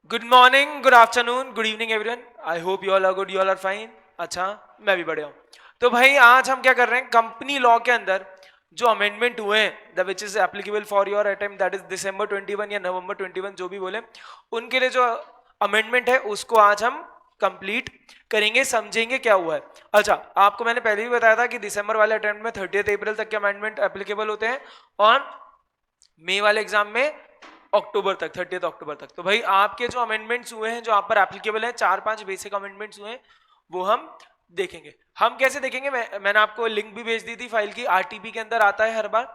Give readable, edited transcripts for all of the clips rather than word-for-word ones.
Good morning, good afternoon, good evening everyone. I hope you all are good, you all are fine. अच्छा, मैं भी बढ़िया हूँ। तो भाई आज हम क्या कर रहे हैं, कंपनी लॉ के अंदर जो अमेंडमेंट हुए हैं the which is applicable for your attempt, that is December 21 या नवंबर 21, जो भी बोले, उनके लिए जो अमेंडमेंट है उसको आज हम कंप्लीट करेंगे, समझेंगे क्या हुआ है। अच्छा, आपको मैंने पहले भी बताया था कि दिसंबर वाले अटेम्प्ट में 30 अप्रैल तक के अमेंडमेंट एप्लीकेबल होते हैं और मई वाले एग्जाम में अक्टूबर तक, 30 अक्टूबर तक। तो भाई आपके जो अमेंडमेंट्स हुए हैं जो आप पर एप्लीकेबल हैं, 4-5 बेसिक अमेंडमेंट्स हुए हैं, वो हम देखेंगे। हम कैसे देखेंगे, मैंने आपको लिंक भी भेज दी थी फाइल की, आरटीपी के अंदर आता है हर बार।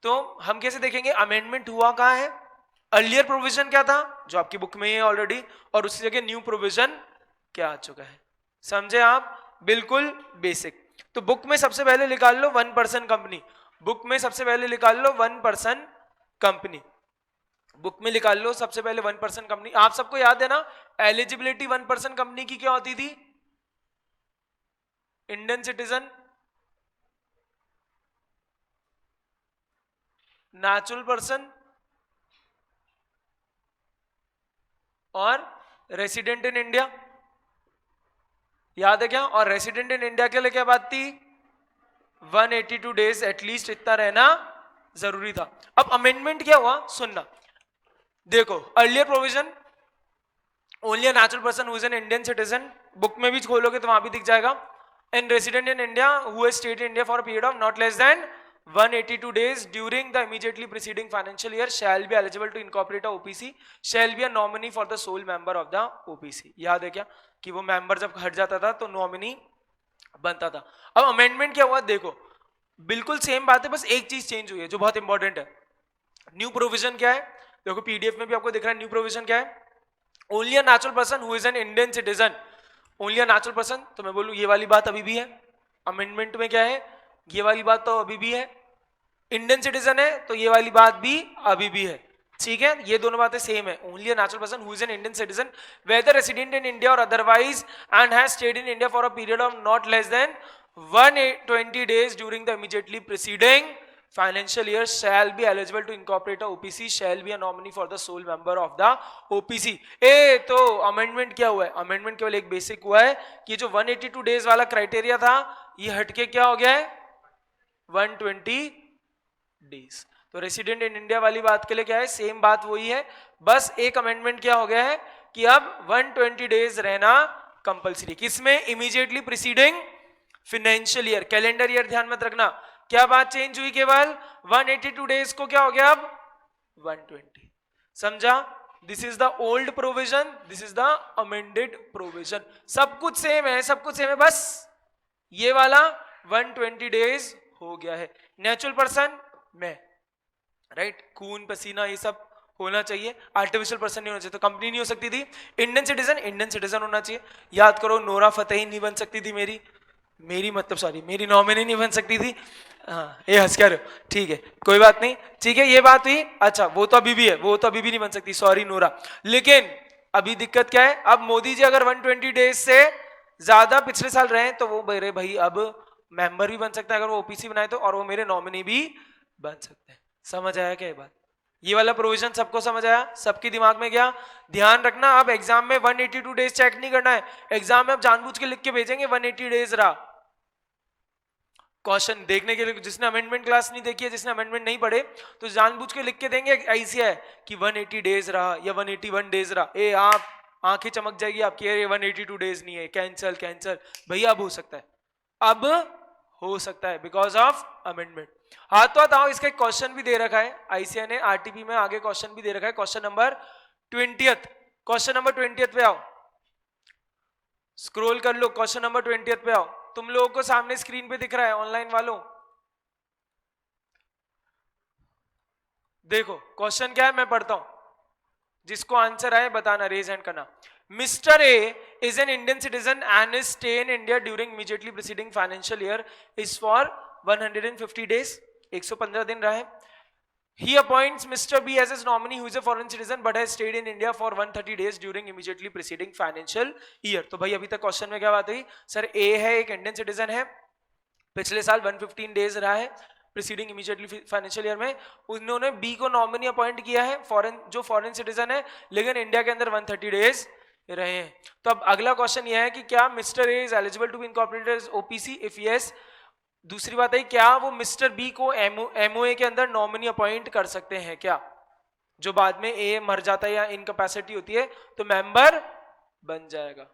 तो हम कैसे देखेंगे अमेंडमेंट हुआ कहाँ है, अर्लियर प्रोविजन क्या था जो आपकी बुक में है ऑलरेडी, और उसकी जगह न्यू प्रोविजन क्या आ चुका है। समझे आप, बिल्कुल बेसिक। तो बुक में सबसे पहले निकाल लो 1% कंपनी, बुक में सबसे पहले निकाल लो 1% कंपनी, बुक में निकाल लो सबसे पहले 1% कंपनी। आप सबको याद है ना, एलिजिबिलिटी 1% कंपनी की क्या होती थी, इंडियन सिटीजन, नेचुरल पर्सन और रेसिडेंट इन इंडिया। याद है क्या? और रेसिडेंट इन इंडिया के लिए क्या बात थी, 182 डेज एटलीस्ट इतना रहना जरूरी था। अब अमेंडमेंट क्या हुआ सुनना, देखो earlier provision only natural person who is an Indian citizen, book में भी खोलोगे तो वहां भी दिख जाएगा, and resident in India who has stayed in India for a period of not less then 182 days during the immediately preceding financial year shall be eligible to incorporate a OPC, shall be a nominee for the sole member of the OPC। याद है क्या कि वो member जब हट जाता था तो नॉमिनी बनता था। अब अमेंडमेंट क्या हुआ, देखो बिल्कुल सेम बात है, बस एक चीज चेंज हुई है जो बहुत इंपॉर्टेंट है। न्यू प्रोविजन क्या है, देखो पीडीएफ में भी आपको दिख रहा है न्यू प्रोविजन क्या है, only a natural person who is an Indian citizen, only a natural person. तो मैं बोलूं ये वाली बात अभी भी है, अमेंडमेंट में क्या है, ये वाली बात तो अभी भी है, इंडियन सिटीजन है तो ये वाली बात भी अभी भी है। ठीक है, ये दोनों बातें सेम है, only a natural person who is an Indian citizen whether resident in India or otherwise and has stayed in India for a period of not less than 120 days during the immediately preceding financial year shall be eligible to incorporate a OPC, shall be a nominee for the sole member of the OPC। ए तो amendment क्या हुआ है, amendment केवल एक basic हुआ है कि जो 182 डेज वाला क्राइटेरिया था ये हटके क्या हो गया है 120 डेज। तो रेसिडेंट इन इंडिया वाली बात के लिए क्या है, सेम बात वही है, बस एक अमेंडमेंट क्या हो गया है कि अब 120 डेज रहना कंपलसरी, किसमें, immediately preceding financial year, calendar year ध्यान मत रखना। क्या बात चेंज हुई, केवल 182 डेज को क्या हो गया अब 120। समझा, this is the old provision, this is the amended provision, सब कुछ सेम है, सब कुछ सेम है, बस ये वाला 120 डेज हो गया है। नेचुरल पर्सन में राइट, खून पसीना ये सब होना चाहिए, आर्टिफिशियल पर्सन नहीं होना चाहिए, तो कंपनी नहीं हो सकती थी। इंडियन सिटीजन, इंडियन सिटीजन होना चाहिए। याद करो नोरा फतेही नहीं बन सकती थी, मेरी मतलब सॉरी मेरी नॉमिनी नहीं बन सकती थी। हाँ ये हंस कर, ठीक है कोई बात नहीं, ठीक है ये बात हुई। अच्छा वो तो अभी भी है, वो तो अभी भी नहीं बन सकती, सॉरी नोरा। लेकिन अभी दिक्कत क्या है, अब मोदी जी अगर 120 डेज से ज्यादा पिछले साल रहे तो वो मेरे भाई अब मेंबर भी बन सकता है अगर वो ओपीसी बनाए तो, और वो मेरे नॉमिनी भी बन सकते हैं। समझ आया क्या ये बात, ये वाला प्रोविजन सबको समझ आया, सबके दिमाग में गया। ध्यान रखना अब एग्जाम में 182 डेज चेक नहीं करना है, एग्जाम में अब जानबूझ के लिख के भेजेंगे 180 डेज रहा। क्वेश्चन देखने के लिए जिसने अमेंडमेंट क्लास नहीं देखी है, जिसने अमेंडमेंट नहीं पढ़े, तो जानबूझ के लिख के देंगे ऐसी है कि 180 डेज रहा या 181 डेज रहा। ए आप आंखें चमक जाएगी आपकी, अरे 182 डेज नहीं है, कैंसल कैंसल। भैया अब हो सकता है, अब हो सकता है बिकॉज ऑफ अमेंडमेंट। हाथों हाथ आओ, इसका एक क्वेश्चन भी दे रखा है आईसीआई ने, आरटीपी में आगे क्वेश्चन भी दे रखा है, क्वेश्चन नंबर 20, क्वेश्चन नंबर 20 पे आओ, स्क्रॉल कर लो, क्वेश्चन नंबर 20 पे आओ। तुम लोगों को सामने स्क्रीन पे दिख रहा है ऑनलाइन वालों, देखो क्वेश्चन क्या है मैं पढ़ता हूं, जिसको आंसर आए बताना, रेज हैंड करना। Mister A is an Indian citizen and is stay in India during immediately preceding financial year is for 150 days, 115 दिन रहा है। He appoints Mr. B as his nominee who is a foreign citizen but has stayed in India for 130 days during immediately preceding financial year। तो भाई अभी तक question में क्या बात हुई, सर ए है एक इंडियन सिटीजन है, पिछले साल 115 डेज रहा है, प्रीसीडिंग इमीडिएटली फाइनेंशियल ईयर में, उन्होंने बी को नॉमिनी अपॉइंट किया है, फॉरेन जो फॉरेन सिटीजन है, लेकिन इंडिया के अंदर 130 डेज रहे हैं। तो अब अगला क्वेश्चन यह है कि क्या mister A is eligible to be incorporated as OPC, if yes. दूसरी बात है क्या वो मिस्टर बी को एमओए के अंदर नॉमिनी अपॉइंट कर सकते हैं क्या, जो बाद में ए मर जाता है या इनकैपेसिटी होती है तो मेंबर बन जाएगा।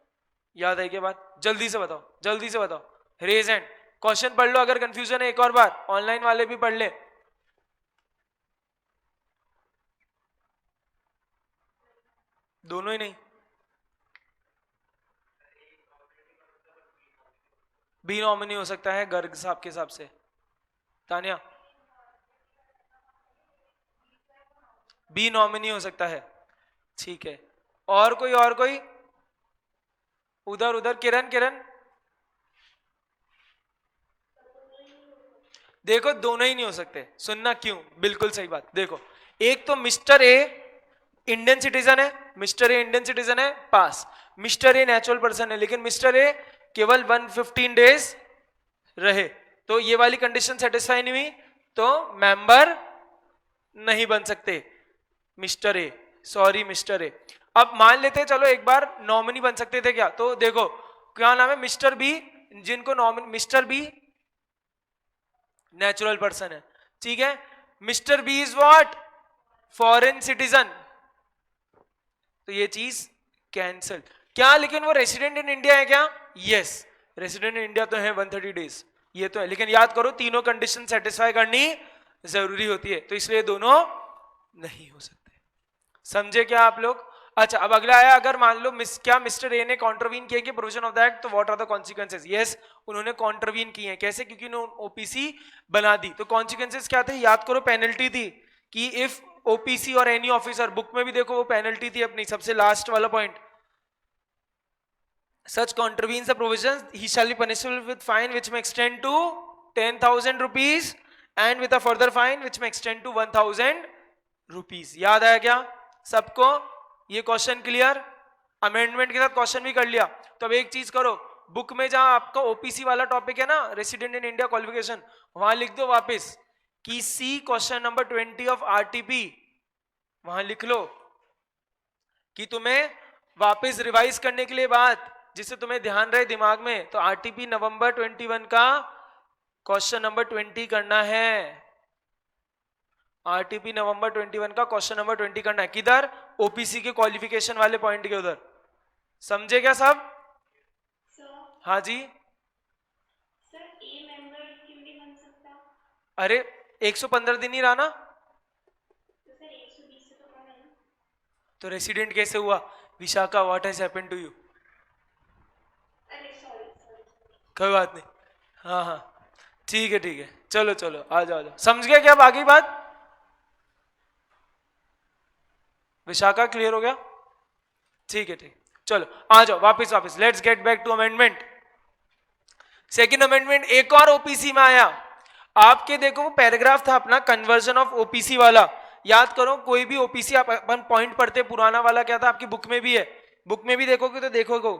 याद है क्या बात? जल्दी से बताओ, जल्दी से बताओ, रेज हैंड, क्वेश्चन पढ़ लो, अगर कंफ्यूजन है एक और बार, ऑनलाइन वाले भी पढ़ ले। दोनों ही नहीं, बी नॉमिनी हो सकता है गर्ग साहब के हिसाब से। तानिया, बी नॉमिनी हो सकता है, ठीक है। और कोई, और कोई? उधर उधर, किरण, किरण देखो दोनों ही नहीं हो सकते, सुनना क्यों, बिल्कुल सही बात। देखो एक तो मिस्टर ए इंडियन सिटीजन है, मिस्टर ए इंडियन सिटीजन है, पास। मिस्टर ए नेचुरल पर्सन है, लेकिन मिस्टर ए केवल 115 डेज रहे, तो ये वाली कंडीशन सेटिस्फाई नहीं हुई तो मेंबर नहीं बन सकते mister A, sorry mister A. अब मान लेते हैं चलो एक बार नॉमिनी बन सकते थे क्या, तो देखो क्या नाम है, मिस्टर बी, जिनको nominee, mister B natural person है, ठीक है। Mister B is what, foreign citizen, तो ये चीज कैंसल क्या, लेकिन वो रेसिडेंट इन इंडिया है क्या? यस, रेसिडेंट इन इंडिया तो है 130 डेज, ये तो है, लेकिन याद करो तीनों कंडीशन सेटिस्फाई करनी जरूरी होती है, तो इसलिए दोनों नहीं हो सकते। समझे क्या आप लोग? अच्छा अब अगला आया, अगर मान लो क्या मिस्टर ए ने कॉन्ट्रवीन किया कि प्रोविजन ऑफ द एक्ट, तो what are the consequences? Yes, उन्होंने कॉन्ट्रवीन किए हैं, कैसे? क्योंकि उन्होंने ओपीसी बना दी, तो कॉन्सिक्वेंसेस क्या थे? याद करो, पेनल्टी थी कि इफ ओपीसी और एनी ऑफिसर, बुक में भी देखो वो पेनल्टी थी अपनी, सबसे लास्ट वाला point, such contravenes the provisions he shall be punishable with fine which may extend to 10,000 rupees and with a further fine which may extend to 1,000 rupees। याद आया क्या सबको? ये क्वेश्चन क्लियर, अमेंडमेंट के साथ क्वेश्चन भी कर लिया। तो अब एक चीज करो, बुक में जहां आपका ओपीसी वाला टॉपिक है ना, रेसिडेंट इन इंडिया क्वालिफिकेशन, वहां लिख दो वापस कि सी क्वेश्चन नंबर 20 ऑफ आरटीपी, वहां लिख लो कि तुम्हें वापस रिवाइज करने के लिए बात, जिससे तुम्हें ध्यान रहे दिमाग में, तो आरटीपी नवंबर 21 का क्वेश्चन नंबर 20 करना है, आरटीपी नवंबर 21 का क्वेश्चन नंबर 20 करना है, किधर? ओपीसी के क्वालिफिकेशन वाले पॉइंट के उधर। समझे क्या सब? हाँ जी सर, ए मेंबर क्यों नहीं बन सकता? अरे 115 दिन ही रहा ना, तो सर 120 से तो कम है ना। तो रेसिडेंट कैसे हुआ? Vishakha, what has happened to you? अरे सॉरी, कोई बात नहीं, हाँ हाँ ठीक है ठीक है, चलो चलो आ जाओ आ जाओ। समझ गया क्या बाकी बात? विशाखा क्लियर हो गया? ठीक है ठीक, चलो आ जाओ वापस वापस, let's get back to amendment. Second amendment एक और ओपीसी में आया, आपके देखो वो पैराग्राफ था अपना कन्वर्जन ऑफ ओपीसी वाला, याद करो कोई भी ओपीसी आप अपन पॉइंट पढ़ते, पुराना वाला क्या था आपकी बुक में भी है, बुक में भी देखोगे तो देखोगे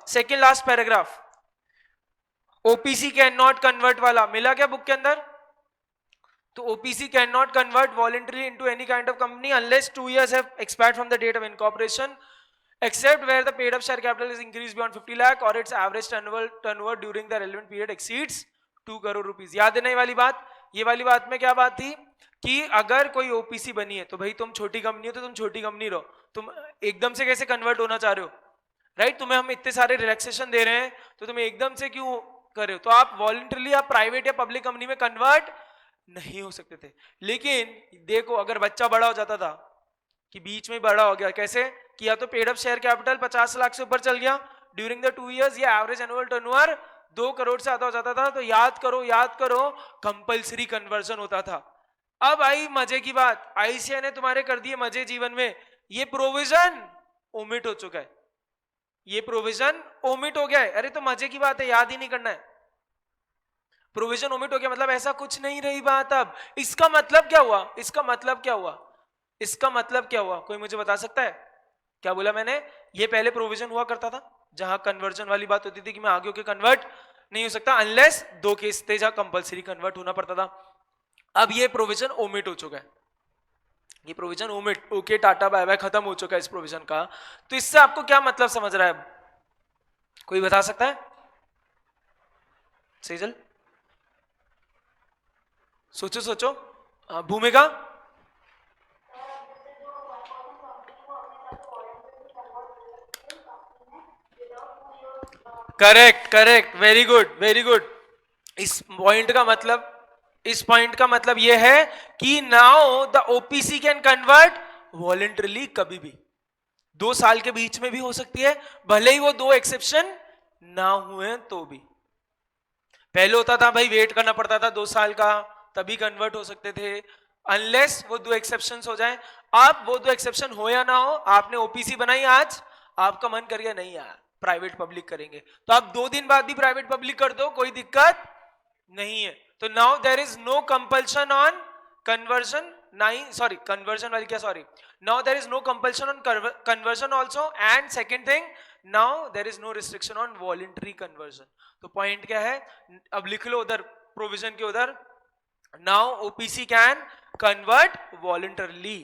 second last paragraph, OPC can not convert वाला मिला क्या बुक के अंदर? तो OPC cannot convert voluntarily into any kind of company unless 2 years have expired from the date of incorporation, except where the paid up share capital is increased beyond 50 lakh or its average turnover during the relevant period exceeds 2 crore rupees। याद है ना ये वाली बात? ये वाली बात में क्या बात थी कि अगर कोई OPC बनी है तो भाई तुम छोटी कंपनी हो तो तुम छोटी कंपनी रहो, तुम एकदम से कैसे कन्वर्ट होना चाह रहे हो, राइट? तुम्हें हम इतने सारे रिलैक्सेशन दे रहे हैं तो तुम एकदम से क्यों कर रहे हो? तो आप वॉलंटरली आप प्राइवेट या पब्लिक कंपनी में कन्वर्ट नहीं हो सकते थे। लेकिन देखो अगर बच्चा बड़ा हो जाता था कि बीच में बड़ा हो गया, कैसे कि या तो paid up share capital 50 lakh से ऊपर चल गया ड्यूरिंग द 2 years, या एवरेज एनुअल टर्नओवर 2 करोड़ से ज्यादा हो जाता था, तो याद करो कंपलसरी कन्वर्जन होता था। अब आई मजे की बात, आईसीआई ने तुम्हारे कर दिए मजे जीवन में, ये प्रोविजन ओमिट हो चुका है, ये प्रोविजन ओमिट हो गया है। अरे तो मजे की बात है, याद ही नहीं करना है, प्रोविजन ओमिट हो गया मतलब ऐसा कुछ नहीं रही बात। अब इसका मतलब क्या हुआ? इसका मतलब क्या हुआ? इसका मतलब क्या हुआ? कोई मुझे बता सकता है? क्या बोला मैंने? ये पहले प्रोविजन हुआ करता था जहां कन्वर्जन वाली बात होती थी कि मैं आगे होके कन्वर्ट नहीं हो सकता, अनलेस 2 केस थे जहां कंपलसरी कन्वर्ट होना पड़ता था। अब ये प्रोविजन ओमिट हो चुका है, ये provision omit, okay ta ta bye bye खत्म हो चुका है इस प्रोविजन का। तो इससे आपको क्या मतलब समझ रहा है, कोई बता सकता है? सेजल सोचो सोचो। भूमिका? Correct correct, very good very good. इस पॉइंट का मतलब यह है कि now the OPC can convert voluntarily कभी भी, 2 साल के बीच में भी हो सकती है, भले ही वो 2 एक्सेप्शन ना हुए तो भी। पहले होता था भाई वेट करना पड़ता था 2 साल का, तभी कन्वर्ट हो सकते थे, अनलेस वो 2 एक्सेप्शंस हो जाए। अब वो 2 एक्सेप्शन हो या ना हो, आपने ओपीसी बनाई आज, आपका मन कर गया नहीं यार प्राइवेट पब्लिक करेंगे, तो आप 2 दिन बाद भी प्राइवेट पब्लिक कर दो, कोई दिक्कत नहीं है। तो now there is no compulsion on conversion, conversion वाली क्या, sorry, now there is no compulsion on conversion also, and second thing now there is no restriction on voluntary conversion. तो पॉइंट क्या है, अब लिख लो उधर प्रोविजन के उधर, now OPC can convert voluntarily,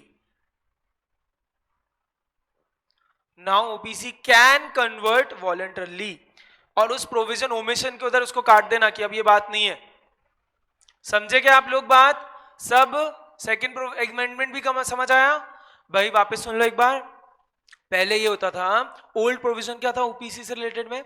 now OPC can convert voluntarily, और उस प्रोविजन ओमिशन के उधर उसको काट देना कि अब ये बात नहीं है। समझे क्या आप लोग बात? सब सेकंड अमेंडमेंट भी समझ आया? भाई वापस सुन लो एक बार। पहले ये होता था, ओल्ड प्रोविजन क्या था ओपीसी से रिलेटेड में,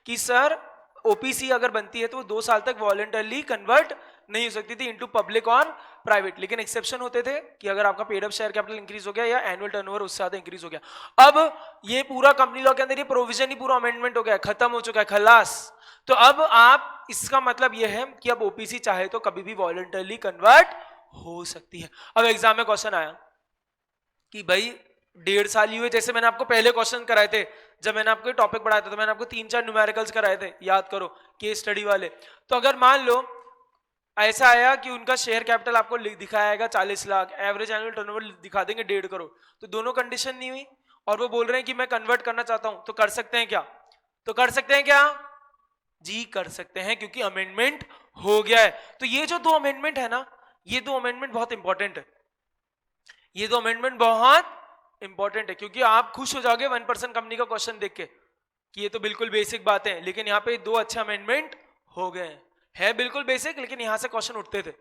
कि सर ओपीसी अगर बनती है तो वो 2 साल तक वॉलेंटरली कन्वर्ट नहीं हो सकती थी इनटू पब्लिक और प्राइवेट, लेकिन एक्सेप्शन होते थे कि अगर आपका paid up share capital increase हो गया या एनुअल टर्नओवर उससे ज्यादा इंक्रीज हो गया। अब ये पूरा कंपनी लॉ के अंदर ये प्रोविजन ही पूरा अमेंडमेंट हो गया, खत्म हो चुका है, खलास। तो अब आप, इसका मतलब ये है कि अब ओपीसी चाहे तो कभी भी वॉलेंटरली कन्वर्ट हो सकती है। अब एग्जाम में क्वेश्चन आया कि भाई 1.5 साल ही हुए, जैसे मैंने आपको पहले क्वेश्चन कराए थे, जब मैंने आपको टॉपिक पढ़ाया था तो मैंने आपको 3-4 न्यूमेरिकल्स कराए थे, याद करो, केस स्टडी वाले। तो अगर मान लो ऐसा आया कि उनका शेयर कैपिटल आपको दिखाएगा 40 लाख, एवरेज एनुअल टर्नओवर दिखा देंगे 1.5 करोड़, तो दोनों कंडीशन नहीं हुई, और वो बोल रहे हैं कि मैं कन्वर्ट करना चाहता हूं, तो कर सकते हैं क्या? तो कर सकते हैं क्या जी? कर सकते हैं, क्योंकि अमेंडमेंट हो गया है। तो ये जो 2 अमेंडमेंट है ना, ये 2 अमेंडमेंट बहुत इंपॉर्टेंट है, ये 2 अमेंडमेंट बहुत इंपॉर्टेंट है, क्योंकि आप खुश हो जाओगे 1% कंपनी का क्वेश्चन देख के कि ये तो बिल्कुल बेसिक बात है, लेकिन यहाँ पे 2 अच्छे अमेंडमेंट हो गए हैं। है बिल्कुल बेसिक, लेकिन यहां से क्वेश्चन उठते थे,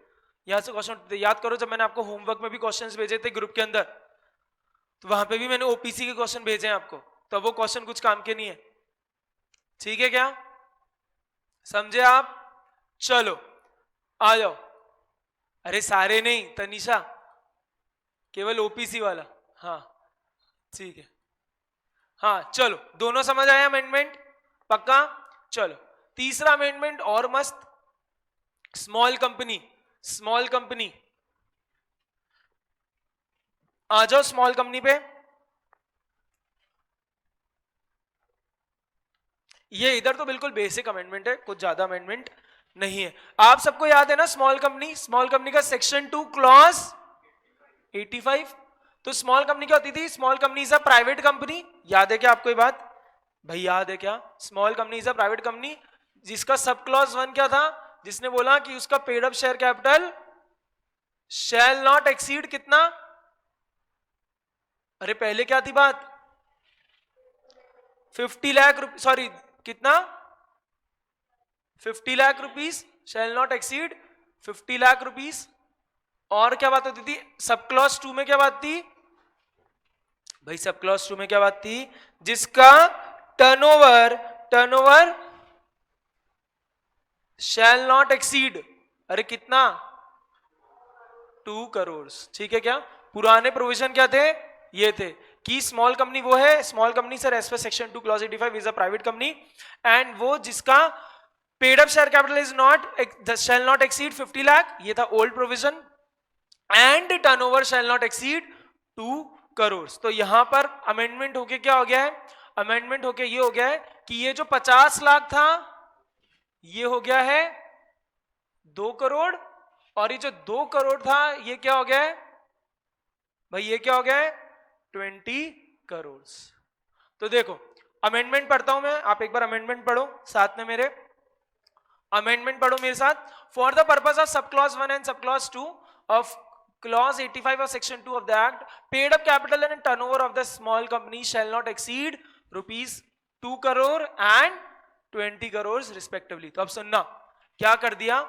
यहां से क्वेश्चन उठते थे। याद करो जब मैंने आपको होमवर्क में भी क्वेश्चंस भेजे थे ग्रुप के अंदर, तो वहां पे भी मैंने ओपीसी के क्वेश्चन भेजे हैं आपको, तो वो क्वेश्चन कुछ काम के नहीं है, ठीक है क्या? समझे आप? चलो आ जाओ। अरे सारे नहीं तनिषा, केवल ओपीसी वाला, हाँ ठीक है। हाँ चलो, दोनों समझ आया अमेंडमेंट? पक्का? चलो तीसरा अमेंडमेंट और मस्त, स्मॉल कंपनी, स्मॉल कंपनी, आ जाओ स्मॉल कंपनी पे। ये इधर तो बिल्कुल बेसिक अमेंडमेंट है, कुछ ज्यादा अमेंडमेंट नहीं है। आप सबको याद है ना स्मॉल कंपनी, स्मॉल कंपनी का सेक्शन 2 क्लॉज 85। तो स्मॉल कंपनी क्या होती थी? Small company is a private company, याद है क्या आपको ये बात? भाई याद है क्या? Small company is a private company जिसका सब क्लॉज 1 क्या था, जिसने बोला कि उसका paid up share capital shall not exceed कितना? अरे पहले क्या थी बात? 50 लाख रुपीज, सॉरी कितना? 50 lakh rupees shell not exceed 50 lakh rupees. और क्या बात होती थी सब क्लॉज 2 में? क्या बात थी भाई सब क्लॉज 2 में? क्या बात थी? जिसका टर्नओवर शैल नॉट एक्सीड, अरे कितना? 2 करोड़। ठीक है क्या? पुराने प्रोविजन क्या थे? ये थे कि स्मॉल कंपनी वो है, small company sir as per section 2 clause 85 is a private company, and वो जिसका paid up share capital is not shall not exceed 50 lakh, ये था old provision, and turnover shall not exceed 2 crore. तो यहां पर अमेंडमेंट होके क्या हो गया है? अमेंडमेंट होके ये हो गया है कि ये जो 50 लाख था ये हो गया है 2 करोड़, और ये जो 2 करोड़ था ये क्या हो गया है भाई? ये क्या हो गया है? 20 करोड़। तो देखो अमेंडमेंट पढ़ता हूं मैं, आप एक बार अमेंडमेंट पढ़ो साथ में मेरे, अमेंडमेंट पढ़ो मेरे साथ। For the purpose of sub clause 1 and sub clause 2 of clause 85 of section 2 of the act, paid up capital and turnover of the small company shall not exceed rupees 2 crore and 20 crores respectively. तो अब सुनना क्या कर दिया,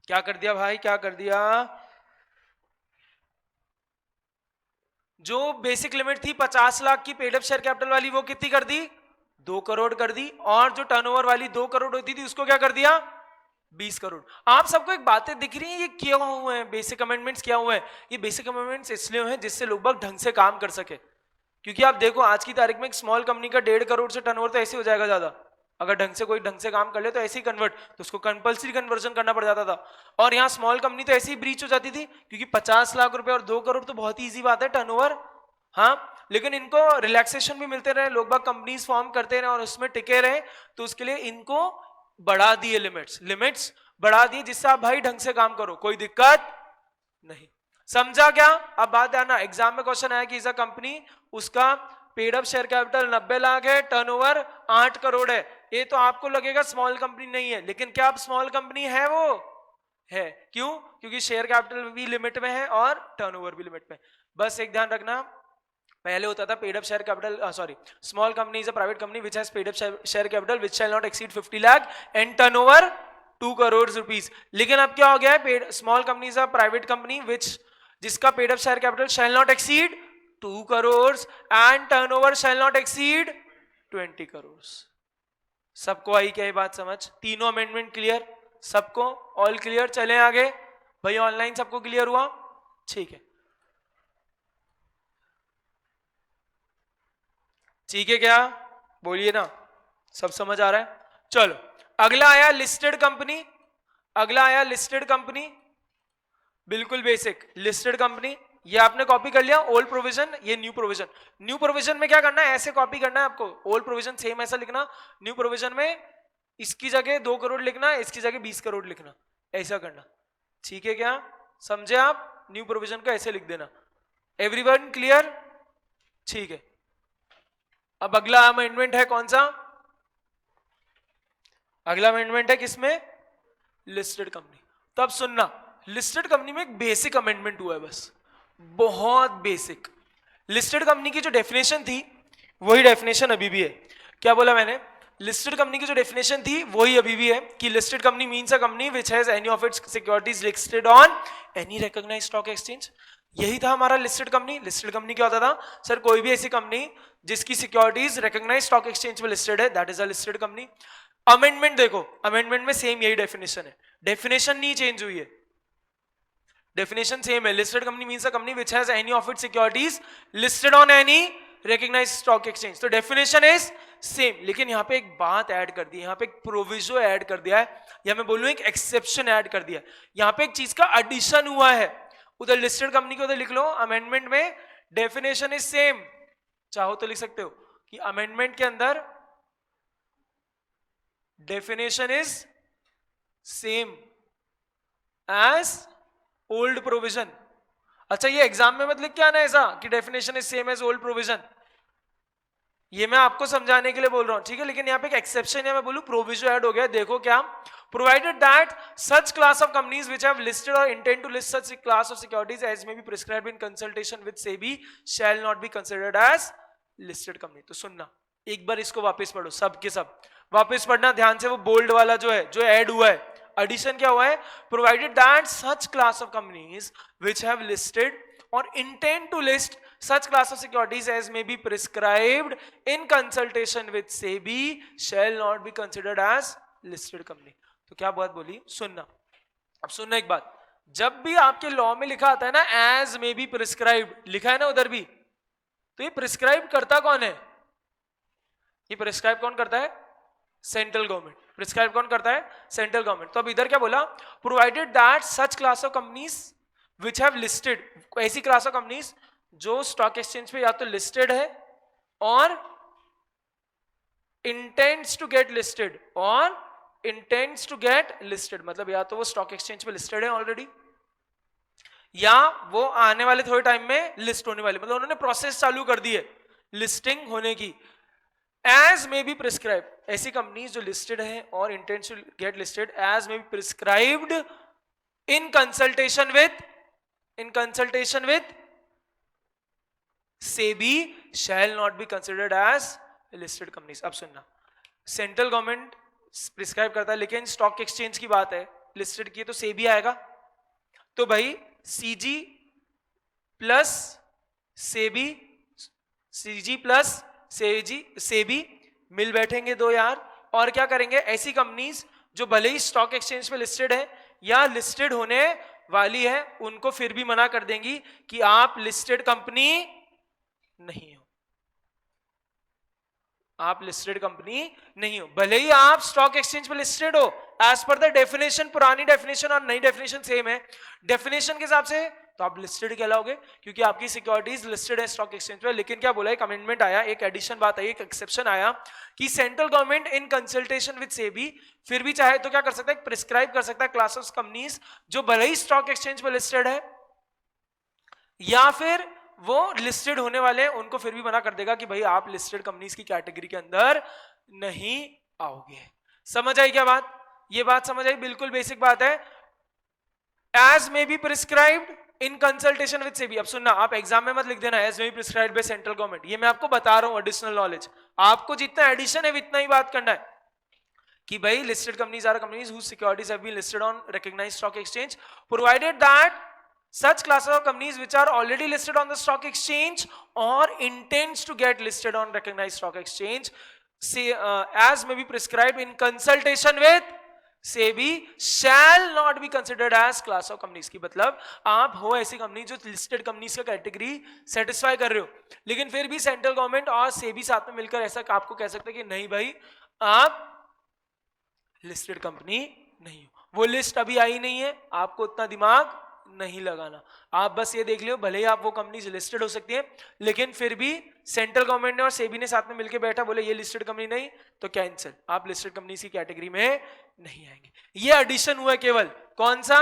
क्या कर दिया भाई, क्या कर दिया, जो बेसिक लिमिट थी 50 लाख की पेड अप शेयर कैपिटल वाली वो कितनी कर दी, 2 करोड़ कर दी, और जो टर्नओवर वाली 2 करोड़ होती थी उसको क्या कर दिया, 20 करोड़। आप सबको एक बातें दिख रही हैं, ये क्या हुए हैं बेसिक अमेंडमेंट्स, क्या हुए हैं ये बेसिक अमेंडमेंट्स इसलिए हुए हैं जिससे लोग बाग ढंग से काम कर सके। क्योंकि आप देखो आज की तारीख में एक स्मॉल कंपनी का 1.5 करोड़ से टर्नओवर तो ऐसे हो जाएगा ज्यादा, अगर ढंग से कोई ढंग से काम कर ले तो ऐसे ही कन्वर्ट, तो उसको कंपलसरी कन्वर्जन करना पड़ जाता था। और यहाँ स्मॉल कंपनी तो ऐसे ही ब्रीच हो जाती थी, क्योंकि 50 लाख रुपए और 2 करोड़ तो बहुत ही ईजी बात है टर्नओवर, हाँ, लेकिन इनको रिलैक्सेशन भी मिलते रहे, लोग बाग कंपनीज फॉर्म करते रहे और उसमें टिके रहे, तो उसके लिए इनको बढ़ा दिए लिमिट्स बढ़ा दिए, जिससे आप भाई ढंग से काम करो, कोई दिक्कत नहीं। समझा क्या? अब बात है ना, एग्जाम में क्वेश्चन आया कि इस कंपनी, उसका paid up share capital 90 lakh है, टर्नओवर 8 करोड़ है, ये तो आपको लगेगा स्मॉल कंपनी नहीं है, लेकिन क्या आप स्मॉल कंपनी है, वो है, क्यों? क्योंकि शेयर कैपिटल भी लिमिट में है और टर्नओवर भी लिमिट में। बस एक ध्यान रखना, पहले होता था paid up share capital, sorry, small company is a private company which has paid up share capital which shall not exceed 50 lakh and turnover 2 crore rupees. लेकिन अब क्या हो गया है, small company is a private company जिसका paid up share capital shall not exceed 2 crore and turnover shall not exceed 20 crore. सबको आई क्या ये बात समझ? तीनों अमेंडमेंट क्लियर सबको? All clear? चलें आगे भाई, ऑनलाइन सबको क्लियर हुआ? ठीक है, ठीक है, क्या बोलिए ना, सब समझ आ रहा है? चलो अगला आया लिस्टेड कंपनी, अगला आया लिस्टेड कंपनी, बिल्कुल बेसिक लिस्टेड कंपनी, ये आपने कॉपी कर लिया, ओल्ड प्रोविजन, ये न्यू प्रोविजन। न्यू प्रोविजन में क्या करना है, ऐसे कॉपी करना है आपको, ओल्ड प्रोविजन सेम ऐसा लिखना, न्यू प्रोविजन में इसकी जगह 2 करोड़ लिखना, इसकी जगह 20 करोड़ लिखना, ऐसा करना, ठीक है क्या? समझे आप? न्यू प्रोविजन को ऐसे लिख देना। Everyone clear? ठीक है। अब अगला अमेंडमेंट है कौन सा? अगला अमेंडमेंट है किसमें? Listed company. तो अब सुनना, लिस्टेड कंपनी में एक बेसिक अमेंडमेंट हुआ है, बस बहुत बेसिक। लिस्टेड कंपनी की जो डेफिनेशन थी वही डेफिनेशन अभी भी है। क्या बोला मैंने? लिस्टेड कंपनी की जो डेफिनेशन थी वही अभी भी है कि listed company means a company which has any of its securities listed on any recognised stock exchange. यही था हमारा लिस्टेड कंपनी। लिस्टेड कंपनी क्या होता था सर? कोई भी ऐसी कंपनी जिसकी सिक्योरिटीज रिकॉग्नाइज्ड स्टॉक एक्सचेंज में लिस्टेड है, that is a listed company. Amendment देखो, अमेंडमेंट में सेम यही डेफिनेशन है, डेफिनेशन नहीं चेंज हुई है, डेफिनेशन सेम है। Listed company means a company which has any of its securities listed on any recognised stock exchange, तो डेफिनेशन इज सेम। लेकिन यहाँ पे एक बात ऐड कर दी है, यहाँ पे एक प्रोविजो ऐड कर दिया है, या मैं बोलूं एक एक्सेप्शन ऐड कर दिया है। यहाँ पे एक चीज का एडिशन हुआ है, उधर लिस्टेड कंपनी को उधर लिख लो, अमेंडमेंट में डेफिनेशन इज सेम, चाहो तो लिख सकते हो कि अमेंडमेंट के अंदर definition is same as old provision. अच्छा, ये एग्जाम में मत लिख के आना ऐसा कि definition is same as old provision, ये मैं आपको समझाने के लिए बोल रहा हूं, ठीक है? लेकिन यहाँ पे एक एक्सेप्शन है, मैं बोलूं प्रोविजो ऐड हो गया। देखो क्या, provided that such class of companies which have listed or intend to list such class of securities as may be prescribed in consultation with SEBI shall not be considered as listed company. तो सुनना, एक बार इसको वापस पढ़ो, सब के सब वापस पढ़ना ध्यान से, वो बोल्ड वाला जो है, जो ऐड हुआ है, एडिशन क्या हुआ है? Provided that such class of companies which have listed or intend to list such class of securities as may be prescribed in consultation with SEBI shall not be considered as listed company। तो क्या बात बोली? सुनना, अब सुनना एक बात, जब भी आपके लॉ में लिखा आता है ना as may be prescribed, लिखा है ना उधर भी, तो ये प्रिस्क्राइब करता कौन है? ये प्रिस्क्राइब कौन करता है? Central government. प्रिस्क्राइब कौन करता है? Central government. तो अब इधर क्या बोला? Provided that such class of companies which have listed, ऐसी क्लास ऑफ कंपनीज जो स्टॉक एक्सचेंज पे या तो लिस्टेड है और इंटेंड्स टू गेट लिस्टेड, और इंटेंड्स टू गेट लिस्टेड मतलब या तो वो स्टॉक एक्सचेंज पे लिस्टेड है ऑलरेडी, या वो आने वाले थोड़े टाइम में लिस्ट होने वाले, मतलब उन्होंने प्रोसेस चालू कर दी है लिस्टिंग होने की। एज मे बी प्रिस्क्राइब, ऐसी कंपनीज जो लिस्टेड है और intends to get listed as may be prescribed in consultation with SEBI shall not be considered as listed companies. अब सुनना, सेंट्रल गवर्नमेंट प्रिस्क्राइब करता है, लेकिन स्टॉक एक्सचेंज की बात है, लिस्टेड की है तो सेबी आएगा। तो भाई CG plus SEBI, CG plus SEBI मिल बैठेंगे दो यार, और क्या करेंगे, ऐसी कंपनीज जो भले ही स्टॉक एक्सचेंज पे लिस्टेड है या लिस्टेड होने वाली है, उनको फिर भी मना कर देंगी कि आप लिस्टेड कंपनी नहीं हो, आप लिस्टेड कंपनी नहीं हो, भले ही आप स्टॉक एक्सचेंज पे लिस्टेड हो। एज पर द डेफिनेशन, पुरानी डेफिनेशन और नई डेफिनेशन सेम है। डेफिनेशन के हिसाब से तो आप लिस्टेड कहलाओगे क्योंकि आपकी सिक्योरिटीज लिस्टेड है स्टॉक एक्सचेंज पे। लेकिन क्या बोला, एक अमेंडमेंट आया, एक एडिशन बात आई, एक एक्सेप्शन आया कि central government in consultation with SEBI फिर भी चाहे तो क्या कर सकता है, प्रिस्क्राइब कर सकता है क्लास ऑफ कंपनीज जो भले ही स्टॉक एक्सचेंज पे लिस्टेड है या फिर वो लिस्टेड होने वाले हैं, उनको फिर भी मना कर देगा कि भाई आप लिस्टेड कंपनीज की कैटेगरी के अंदर नहीं आओगे। समझ आई क्या बात? ये बात समझ आई, बिल्कुल बेसिक बात है। As may be prescribed in consultation with SEBI. अब सुनना, आप एग्जाम में मत लिख देना as may be prescribed by central government, ये मैं आपको बता रहा हूं एडिशनल नॉलेज। आपको जितना एडिशन है इतना ही बात करना है कि भाई listed companies are companies whose securities have been listed on recognized stock exchange provided that such classes of companies which are already listed on the stock exchange or intends to get listed on recognized stock exchange say as may be prescribed in consultation with SEBI shall not be considered as class of companies। की मतलब आप हो ऐसी company जो listed companies का category satisfy कर रहे हो, लेकिन फिर भी सेंट्रल गवर्नमेंट और सेबी साथ में मिलकर ऐसा आपको कह सकते हैं कि नहीं भाई आप लिस्टेड कंपनी नहीं हो। वो लिस्ट अभी आई नहीं है, आपको उतना दिमाग नहीं लगाना। आप बस ये देख लियो, भले ही आप वो कंपनीज लिस्टेड हो सकती है, लेकिन फिर भी सेंट्रल गवर्नमेंट ने और सेबी ने साथ में मिलकर बैठा, बोले ये लिस्टेड कंपनी नहीं तो कैंसिल, आप लिस्टेड कंपनी की कैटेगरी में नहीं आएंगे। ये एडिशन हुआ केवल, कौन सा,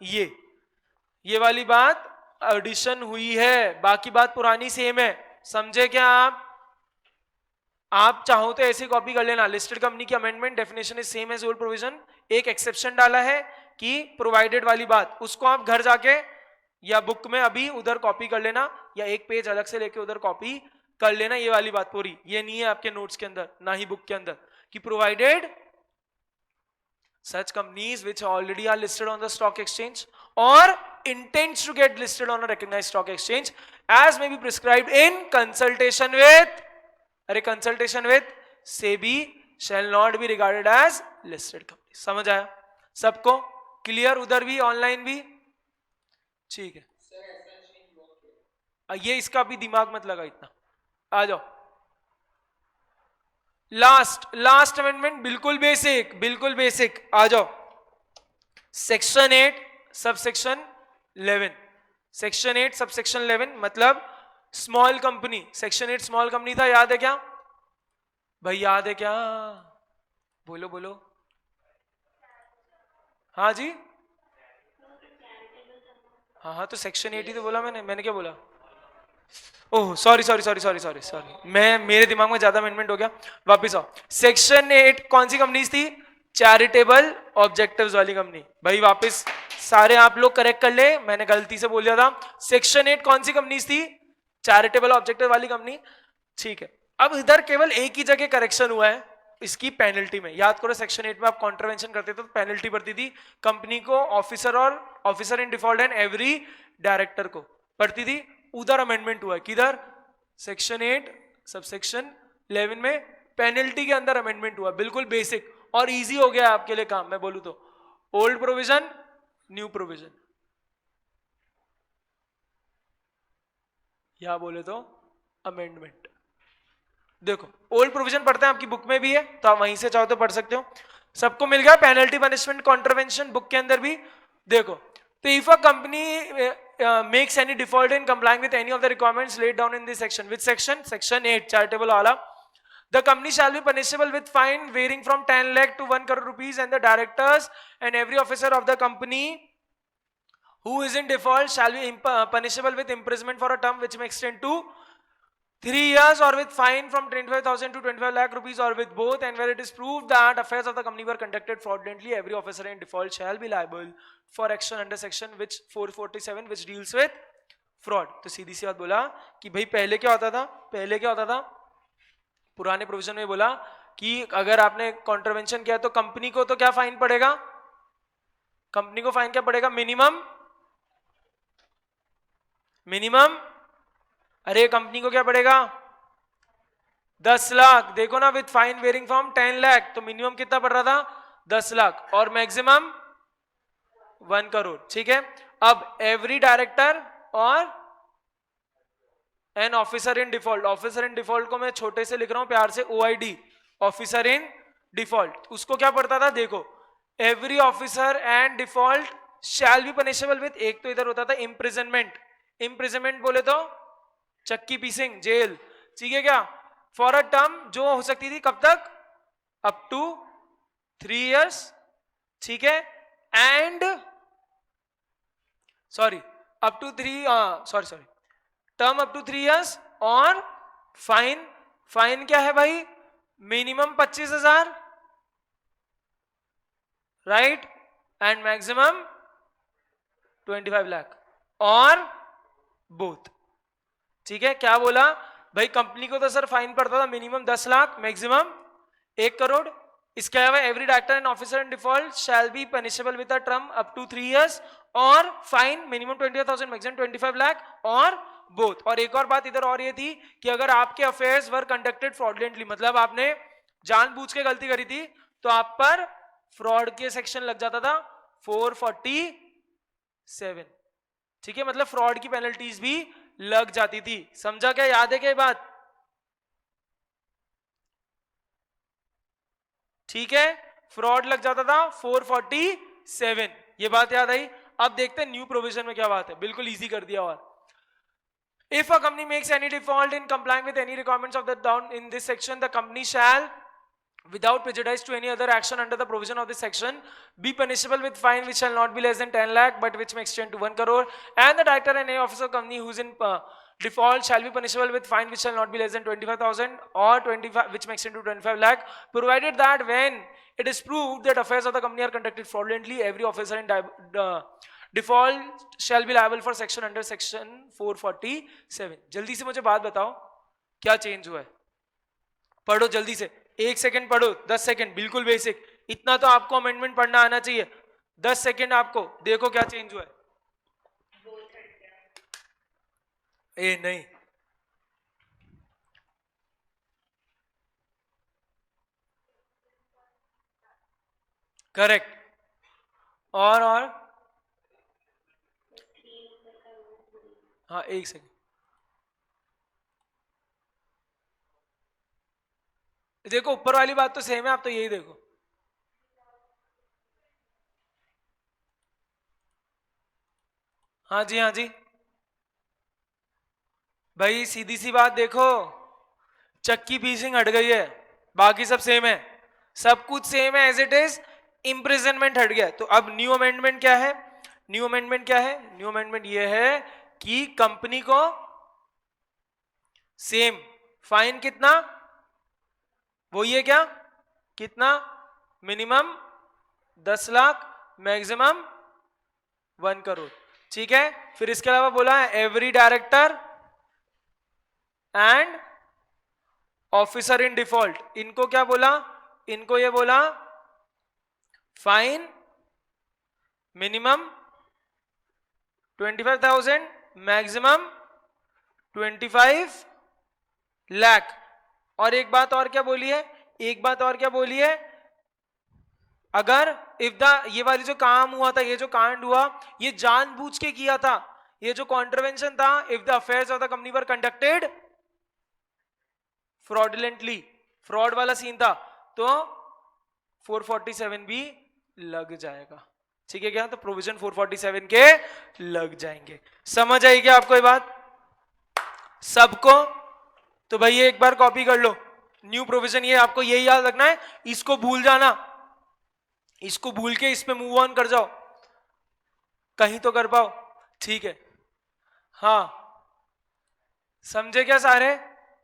ये वाली बात एडिशन हुई है, बाकी बात पुरानी सेम है। समझे क्या आप चाहो तो ऐसे कॉपी कर लेना। लिस्टेड कंपनी की amendment definition is same as old provision, एक एक्सेप्शन डाला है कि प्रोवाइडेड वाली बात, उसको आप घर जाके या बुक में अभी उधर कॉपी कर लेना या एक पेज अलग से लेके उधर कॉपी कर लेना। ये वाली बात पूरी, ये नहीं है आपके नोट्स के अंदर ना ही बुक के अंदर, कि provided such companies which already are listed on the stock exchange or intends to get listed on a recognized stock exchange as may be prescribed in consultation with SEBI shall not be regarded as listed companies। समझ आया सबको? Clear? उधर भी online भी ठीक है। ये इसका भी दिमाग मत लगा इतना। आ जाओ, लास्ट अमेंडमेंट, बिल्कुल बेसिक। आ जाओ, सेक्शन 8 सबसेक्शन 11, सेक्शन 8 सबसेक्शन 11 मतलब small company. Section 8 small company था, याद है क्या भाई? याद है क्या? बोलो। हाँ जी, हाँ तो सेक्शन 8 ही तो बोला मैंने क्या बोला? ओह सॉरी, मेरे दिमाग में ज्यादा अमेंडमेंट हो गया, वापिस आओ। सेक्शन 8 कौन सी कंपनीज थी? चैरिटेबल ऑब्जेक्टिव्स वाली कंपनी। भाई वापिस सारे आप लोग करेक्ट कर ले, मैंने गलती से बोल दिया था। सेक्शन 8 कौन सी कंपनीज थी? चैरिटेबल ऑब्जेक्टिव वाली कंपनी, ठीक है। अब इधर केवल एक ही जगह करेक्शन हुआ है, इसकी पेनल्टी में। याद करो सेक्शन 8 में आप कॉन्ट्रवेंशन करते थे तो पेनल्टी पड़ती थी कंपनी को, officer in default and every director को पड़ती थी। उधर अमेंडमेंट हुआ है, किधर? सेक्शन 8 सबसेक्शन 11 में पेनल्टी के अंदर अमेंडमेंट हुआ। बिल्कुल बेसिक और इजी हो गया आपके लिए काम, मैं बोलूं तो। ओल्ड प्रोविजन, न्यू प्रोविजन, या बोले तो अमेंडमेंट। देखो ओल्ड प्रोविजन पढ़ते हैं, आपकी बुक में भी है तो आप वहीं से चाहो तो पढ़ सकते हो। सबको मिल गया पेनल्टी, पनिशमेंट, कॉन्ट्रवेंशन बुक के अंदर भी। देखो, तो if a company makes any default in complying with any of the requirements laid down in this section, which section? Section 8 charitable wala, the company shall be punishable with fine varying from 10 lakh to 1 crore rupees, and the directors and every officer of the company who is in default shall be punishable with imprisonment for a term which may extend to 3 years or with fine from 25,000 to 25 lakh rupees or with both, and where it is proved that affairs of the company were conducted fraudulently, every officer in default shall be liable for action under section which 447 which deals with fraud. तो सीधी सी बात बोला कि भाई पहले क्या होता था, पुराने प्रोविजन में बोला कि अगर आपने कॉन्ट्रवेंशन किया तो कंपनी को तो क्या फाइन पड़ेगा, कंपनी को फाइन क्या पड़ेगा, मिनिमम अरे कंपनी को क्या पड़ेगा 10 लाख। देखो ना, with fine varying from 10 lakh, तो मिनिमम कितना पड़ रहा था 10 लाख और मैक्सिमम 1 करोड़। ठीक है, अब एवरी डायरेक्टर और an officer in default, officer in default को मैं छोटे से लिख रहा हूं प्यार से, OID, ऑफिसर इन डिफॉल्ट, उसको क्या पड़ता था, देखो every officer and default shall be punishable with, एक तो इधर होता था इम्प्रिजनमेंट बोले तो चक्की पीसिंग, जेल। ठीक है क्या, फॉर अ टर्म जो हो सकती थी कब तक, अप टू 3 years। ठीक है, and up to 3 term up to 3 years, और फाइन क्या है भाई, minimum 25,000 right, and maximum 25 lakh और बोथ। ठीक है, क्या बोला भाई, कंपनी को तो सर फाइन पड़ता था मिनिमम 10 लाख, मैक्सिमम 1 करोड़। इसके अलावा every director and officer in default shall be punishable with a term up to 3 years और फाइन मिनिमम 25,000 मैक्सिमम 25 लाख और बोथ। और एक और बात इधर और ये थी कि अगर आपके अफेयर्स वर कंडक्टेड फ्रॉडलेंटली, मतलब आपने जानबूझ के गलती करी थी, तो आप पर फ्रॉड के सेक्शन लग जाता था 447। ठीक है, मतलब फ्रॉड की पेनल्टीज भी लग जाती थी। समझा क्या, याद है क्या बात? ठीक है, फ्रॉड लग जाता था 447, ये बात याद आई। अब देखते हैं न्यू प्रोविजन में क्या बात है, बिल्कुल इजी कर दिया। और if a company makes any default in complying with any requirements of the down in this section, the company shall, without prejudice to any other action under the provision of this section, be punishable with fine which shall not be less than 10 lakh but which may extend to 1 crore, and the director and any officer of the company who is in default shall be punishable with fine which shall not be less than 25,000 or 25 which may extend to 25 lakh, provided that when it is proved that affairs of the company are conducted fraudulently, every officer in default shall be liable for section under section 447। जल्दी से मुझे बात बताओ क्या change हुआ है, पढ़ो जल्दी से, 1 सेकंड पढ़ो, 10 सेकंड, बिल्कुल बेसिक, इतना तो आपको अमेंडमेंट पढ़ना आना चाहिए। 10 सेकंड आपको, देखो क्या चेंज हुआ है। ए नहीं, करेक्ट, और हाँ 1 सेकंड, देखो ऊपर वाली बात तो सेम है, आप तो यही देखो। हाँ जी, हाँ जी भाई, सीधी सी बात देखो, चक्की पीसिंग हट गई है, बाकी सब सेम है, सब कुछ सेम है एज इट इज, इम्प्रिजनमेंट हट गया। तो अब न्यू अमेंडमेंट क्या है, न्यू अमेंडमेंट ये है कि कंपनी को सेम फाइन कितना, वो ये क्या, कितना, मिनिमम 10 लाख, मैक्सिमम 1 करोड़। ठीक है, फिर इसके अलावा बोला है every director and officer in default, इनको क्या बोला, इनको ये बोला फाइन मिनिमम 25,000 मैक्सिमम 25 लाख। और एक बात और क्या बोली है, अगर इफ द, ये वाली जो काम हुआ था, ये जो कांड हुआ, ये जानबूझ के किया था, ये जो कॉन्ट्रवेंशन था, if the affairs of the company were conducted fraudulently, fraud वाला सीन था, तो 447 भी लग जाएगा। ठीक है क्या, तो प्रोविजन 447 के लग जाएंगे। समझ आई क्या आपको ये बात सबको? तो भाई ये एक बार कॉपी कर लो, न्यू प्रोविजन, ये आपको यही याद रखना है, इसको भूल जाना, इसको भूल के इस पे मूव ऑन कर जाओ, कहीं तो कर पाओ। ठीक है, हाँ समझे क्या सारे?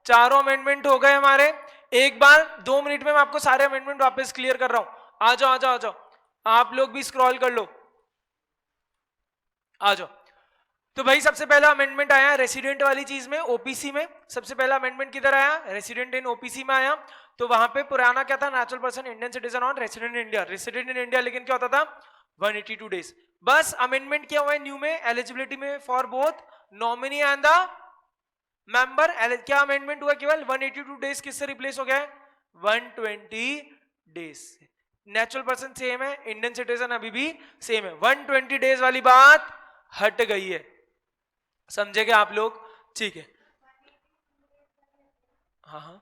चारों अमेंडमेंट हो गए हमारे। एक बार 2 मिनट में मैं आपको सारे अमेंडमेंट वापस क्लियर कर रहा हूं। आ जाओ आ जाओ आ जाओ, आप लोग भी स्क्रॉल कर लो, आ जाओ। तो भाई सबसे पहला अमेंडमेंट आया रेसिडेंट वाली चीज में, ओपीसी में। सबसे पहला अमेंडमेंट किधर आया? रेसिडेंट इन ओपीसी में आया। तो वहां पे पुराना क्या था? Natural person Indian citizen on resident in India. Resident in India लेकिन क्या होता था? 182 डेज। बस अमेंडमेंट क्या हुआ है न्यू में? एलिजिबिलिटी में for both nominee and the member. क्या अमेंडमेंट हुआ? केवल 182 डेज किससे रिप्लेस हो गया है? 120 डेज से। नेचुरल पर्सन सेम है, इंडियन सिटीजन अभी भी सेम है। 120 डेज वाली बात हट गई है, समझे क्या आप लोग? ठीक है, हाँ हाँ,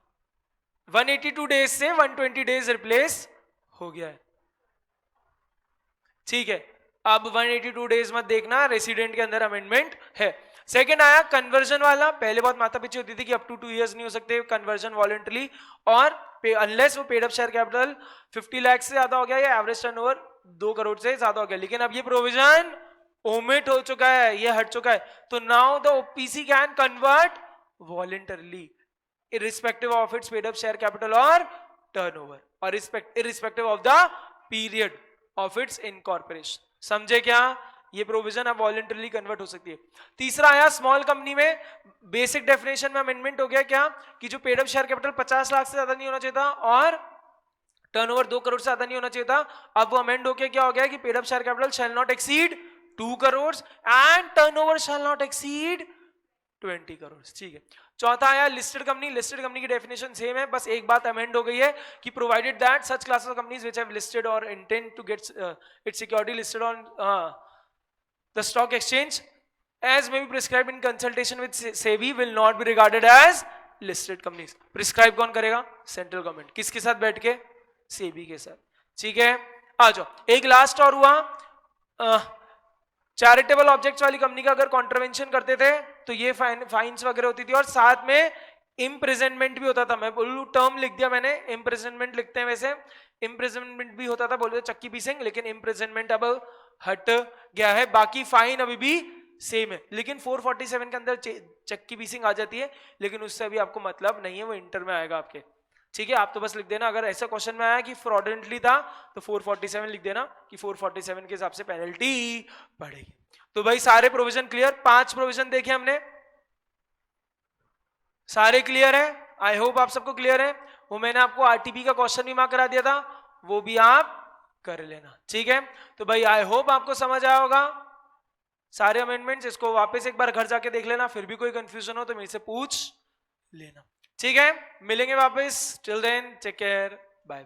182 डेज से 120 डेज रिप्लेस हो गया है, ठीक है। अब 182 डेज मत देखना, रेसिडेंट के अंदर अमेंडमेंट है। सेकंड आया कन्वर्जन वाला। पहले बहुत माथा पीछे होती थी कि अप टू 2 इयर्स नहीं हो सकते कन्वर्जन वॉलंटरी, और अनलेस वो paid up share capital 50 lakh से ज्यादा हो गया या एवरेज टर्नओवर 2 करोड़ से ज्यादा हो गया। लेकिन अब ये प्रोविजन ओमिट हो चुका है, ये हट चुका है। तो now the OPC can convert voluntarily irrespective of its paid up share capital or turnover, or irrespective of the period of its incorporation। समझे क्या? ये प्रोविजन अब वॉलंटरली कन्वर्ट हो सकती है। तीसरा आया स्मॉल कंपनी में, बेसिक डेफिनेशन में अमेंडमेंट हो गया क्या कि जो paid up share capital 50 lakh से ज्यादा नहीं होना चाहिए था और टर्नओवर 2 करोड़ से ज्यादा नहीं होना चाहिए था। अब वो अमेंड होकर क्या हो गया कि paid up share capital shall not exceed 2 crore and turnover shall not exceed 20 crore. ठीक है। चौथा आया लिस्टेड कंपनी। लिस्टेड कंपनी की डेफिनेशन सेम है, बस एक बात अमेंड हो गई है कि provided that such classes of companies which have listed or intend to get its security listed on the stock exchange as may be prescribed in consultation with SEBI will not be regarded as listed companies। Prescribe कौन करेगा? Central government. किसके साथ बैठ के? सेबी के साथ। ठीक है, आ जाओ। एक लास्ट और हुआ, चैरिटेबल ऑब्जेक्ट्स वाली कंपनी का अगर कॉन्ट्रवेंशन करते थे तो ये फाइन्स वगैरह होती थी और साथ में इम्प्रिजनमेंट भी होता था। मैं बोलूं टर्म लिख दिया मैंने, इम्प्रिजनमेंट लिखते हैं वैसे, इम्प्रिजनमेंट भी होता था, बोलते चक्की पीसिंग, लेकिन इम्प्रिजनमेंट अब हट गया है। बाकी फाइन अभी भी सेम है, लेकिन 447 के अंदर चक्की पीसिंग आ जाती है, लेकिन उससे अभी आपको मतलब नहीं है, वो इंटर में आएगा आपके। ठीक है, आप तो बस लिख देना अगर ऐसा क्वेश्चन में आया कि फ्रॉडेंटली था तो 447 लिख देना कि 447 के हिसाब से पेनल्टी बढ़ेगी। तो भाई सारे प्रोविजन क्लियर, 5 प्रोविजन देखे हमने, सारे क्लियर है। आई होप आप सबको क्लियर है। वो मैंने आपको आरटीपी का क्वेश्चन भी मार्क करा दिया था, वो भी आप कर लेना। ठीक है, तो भाई आई होप आपको समझ आया होगा सारे अमेंडमेंट्स। इसको वापस एक बार घर जाके देख लेना, फिर भी कोई कंफ्यूजन हो तो मेरे से पूछ लेना। ठीक है, मिलेंगे वापस। Till then take care.